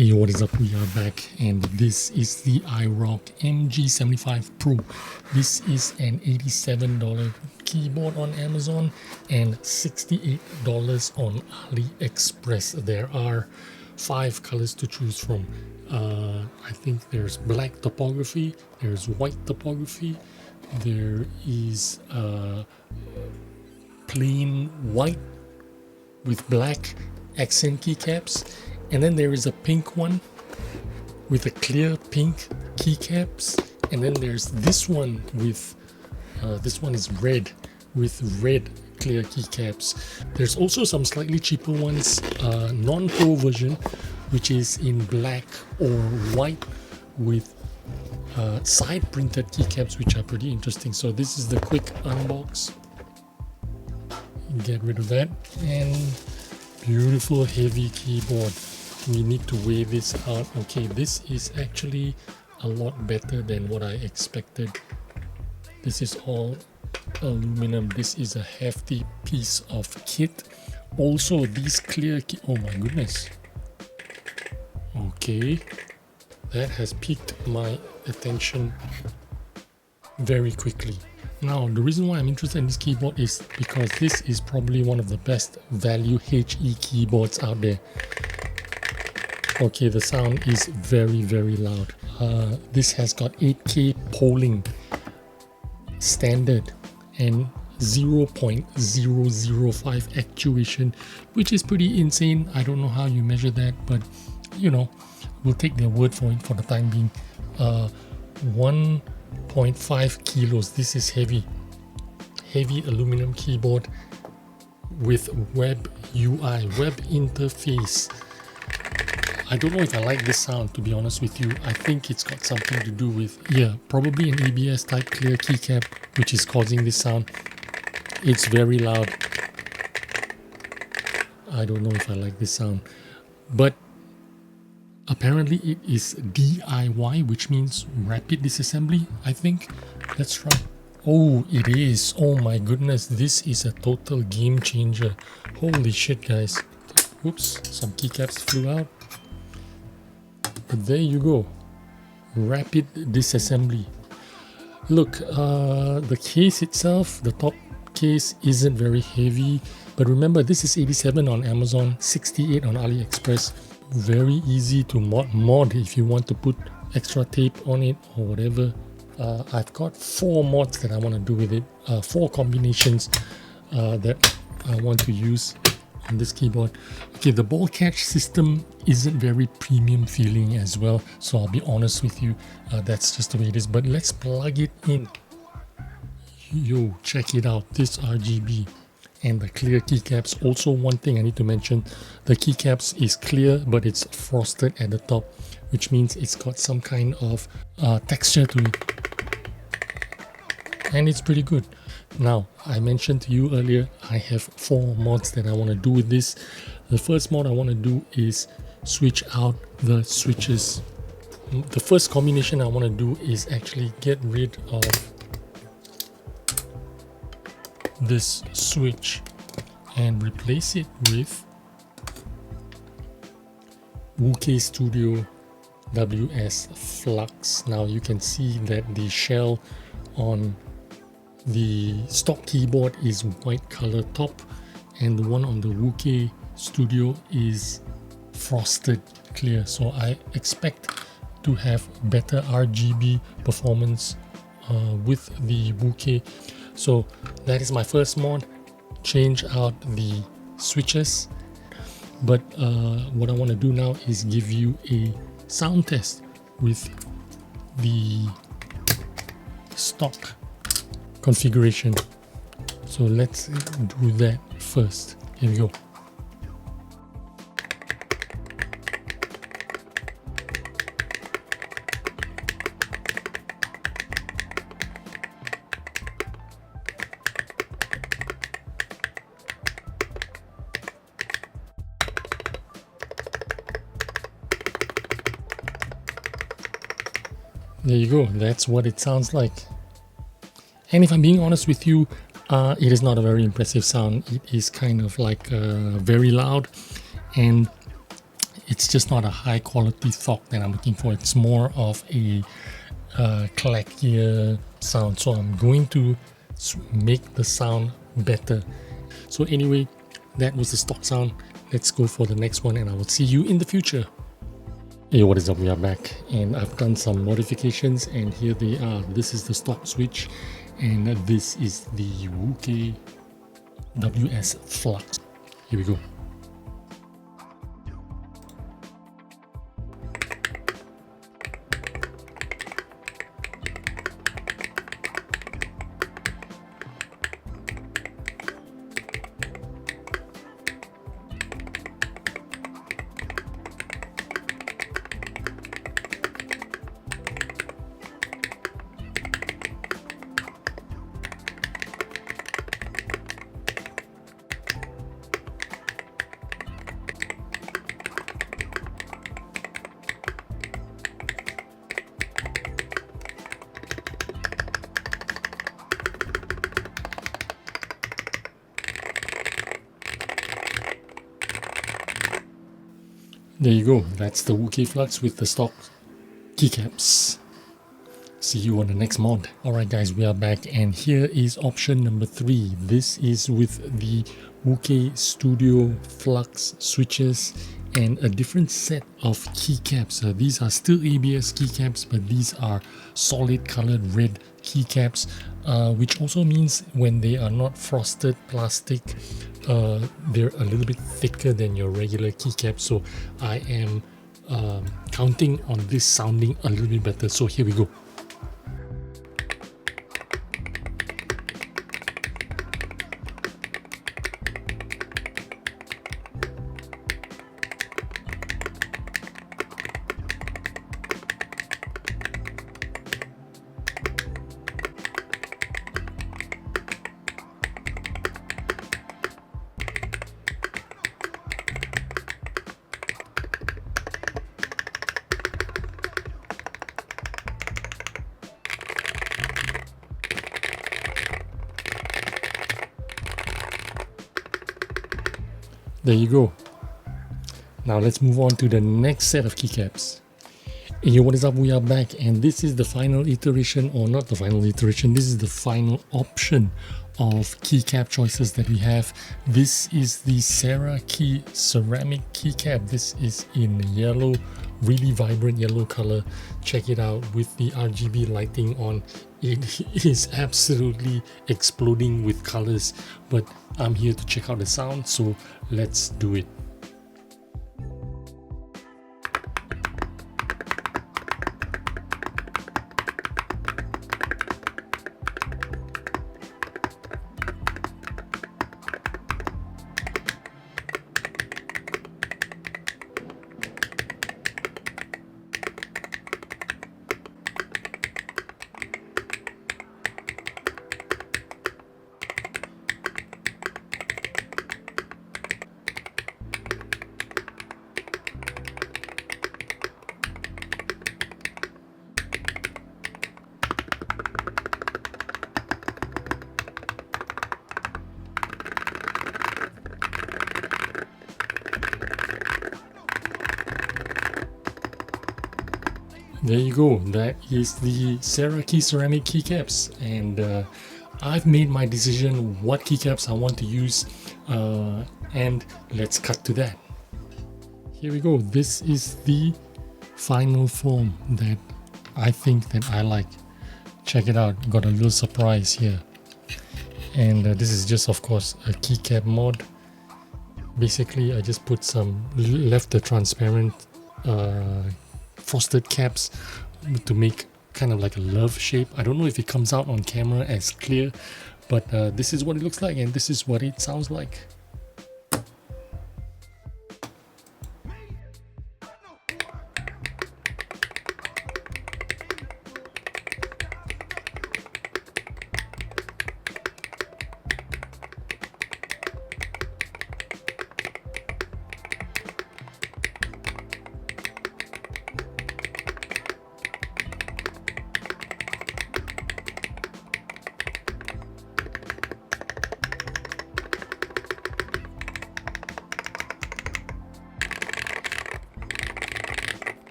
Hey, what is up? We are back, and this is the IROK MG75 Pro. This is an $87 keyboard on Amazon and $68 on AliExpress. There are 5 colors to choose from. I think there's black topography, there's white topography, there is plain white with black accent keycaps, and then there is a pink one with a clear pink keycaps, and then there's this one with this one is red with red clear keycaps. There's also some slightly cheaper ones, non-pro version, which is in black or white with side printed keycaps, which are pretty interesting. So this is the quick unbox. Get rid of that, and beautiful heavy keyboard. We need to weigh this out. Okay, this is actually a lot better than what I expected. This is all aluminum. This is a hefty piece of kit. Also, these clear oh my goodness. Okay, that has piqued my attention very quickly. Now, the reason why I'm interested in this keyboard is because this is probably one of the best value HE keyboards out there. Okay, the sound is very, very loud. This has got 8K polling standard and 0.005 actuation, which is pretty insane. I don't know how you measure that, but you know, we'll take their word for it for the time being. 1.5 kilos. This is heavy aluminum keyboard with web UI, web interface. I don't know if I like this sound, to be honest with you. I think it's got something to do with, yeah, probably an ABS type clear keycap, which is causing this sound. It's very loud. I don't know if I like this sound, but apparently it is DIY, which means rapid disassembly, I think. Let's try. Oh, it is. Oh my goodness, this is a total game changer. Holy shit, guys. Whoops, some keycaps flew out. But there you go. Rapid disassembly. Look, the case itself, the top case isn't very heavy. But remember, this is 87 on Amazon, 68 on AliExpress. Very easy to mod if you want to put extra tape on it or whatever. I've got 4 mods that I want to do with it, 4 combinations that I want to use on this keyboard. Okay, the ball catch system isn't very premium feeling as well, so I'll be honest with you, that's just the way it is. But let's plug it in. Yo, check it out, this RGB and the clear keycaps. Also, one thing I need to mention, the keycaps is clear but it's frosted at the top, which means it's got some kind of texture to it, and it's pretty good. Now, I mentioned to you earlier, I have 4 mods that I want to do with this. The first mod I want to do is switch out the switches. The first combination I want to do is actually get rid of this switch and replace it with Wuque WS Flux. Now you can see that the shell on the stock keyboard is white color top, and the one on the Wuque Studio is frosted clear. So I expect to have better RGB performance with the Wuque. So that is my first mod, change out the switches. But what I want to do now is give you a sound test with the stock configuration. So let's do that first. Here we go. There you go, that's what it sounds like. And if I'm being honest with you, it is not a very impressive sound. It is kind of like very loud, and it's just not a high quality thok that I'm looking for. It's more of a clackier sound, so I'm going to make the sound better. So anyway, that was the stock sound. Let's go for the next one, and I will see you in the future. Hey, what is up? We are back, and I've done some modifications, and here they are. This is the stock switch, and this is the Wuque WS Flux. Here we go. There you go, that's the Wuque Flux with the stock keycaps. See you on the next mod. Alright guys, we are back, and here is option number 3. This is with the Wuque Studio Flux Switches and a different set of keycaps. These are still ABS keycaps, but these are solid colored red keycaps, which also means when they are not frosted plastic, they're a little bit thicker than your regular keycaps. So I am counting on this sounding a little bit better. So here we go. There you go. Now let's move on to the next set of keycaps. Hey, what is up? We are back, and this is the final iteration, or not the final iteration, this is the final option of keycap choices that we have. This is the Cerakey ceramic keycap. This is in yellow, really vibrant yellow color. Check it out with the RGB lighting on. It is absolutely exploding with colors, but I'm here to check out the sound, so let's do it. There you go, that is the Cerakey ceramic keycaps, and I've made my decision what keycaps I want to use, and let's cut to that. Here we go, this is the final form that I think that I like. Check it out, got a little surprise here, and this is just of course a keycap mod. Basically I just put some, left the transparent frosted caps to make kind of like a love shape. I don't know if it comes out on camera as clear, but this is what it looks like, and this is what it sounds like.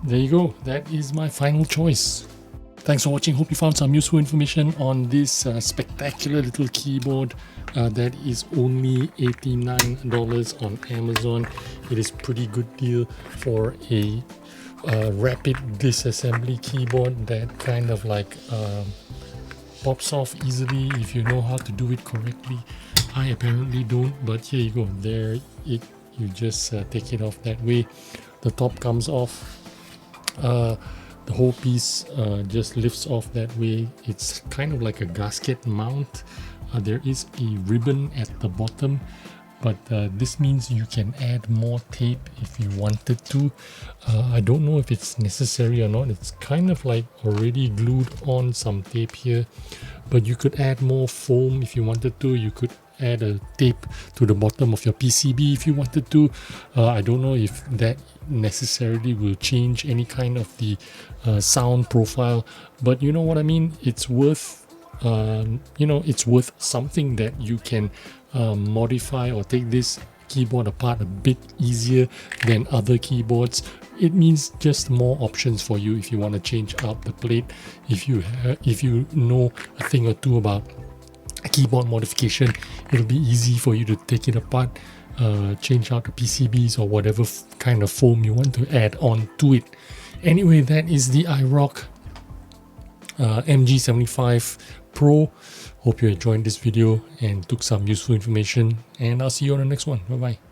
there you go. That is my final choice. Thanks for watching. Hope you found some useful information on this spectacular little keyboard that is only $89 on Amazon. It is pretty good deal for a rapid disassembly keyboard that kind of like pops off easily if you know how to do it correctly. I apparently don't, but here you go. There it. You just take it off that way. The top comes off. The whole piece just lifts off that way. It's kind of like a gasket mount. There is a ribbon at the bottom, but this means you can add more tape if you wanted to. I don't know if it's necessary or not. It's kind of like already glued on some tape here, but you could add more foam if you wanted to. You could add a tape to the bottom of your PCB if you wanted to. I don't know if that necessarily will change any kind of the sound profile, but you know what I mean. It's worth it's worth something that you can modify or take this keyboard apart a bit easier than other keyboards. It means just more options for you if you want to change out the plate. If you know a thing or two about keyboard modification, it'll be easy for you to take it apart, change out the PCBs or whatever kind of foam you want to add on to it. Anyway, that is the IROK MG75 Pro. Hope you enjoyed this video and took some useful information, and I'll see you on the next one. Bye bye.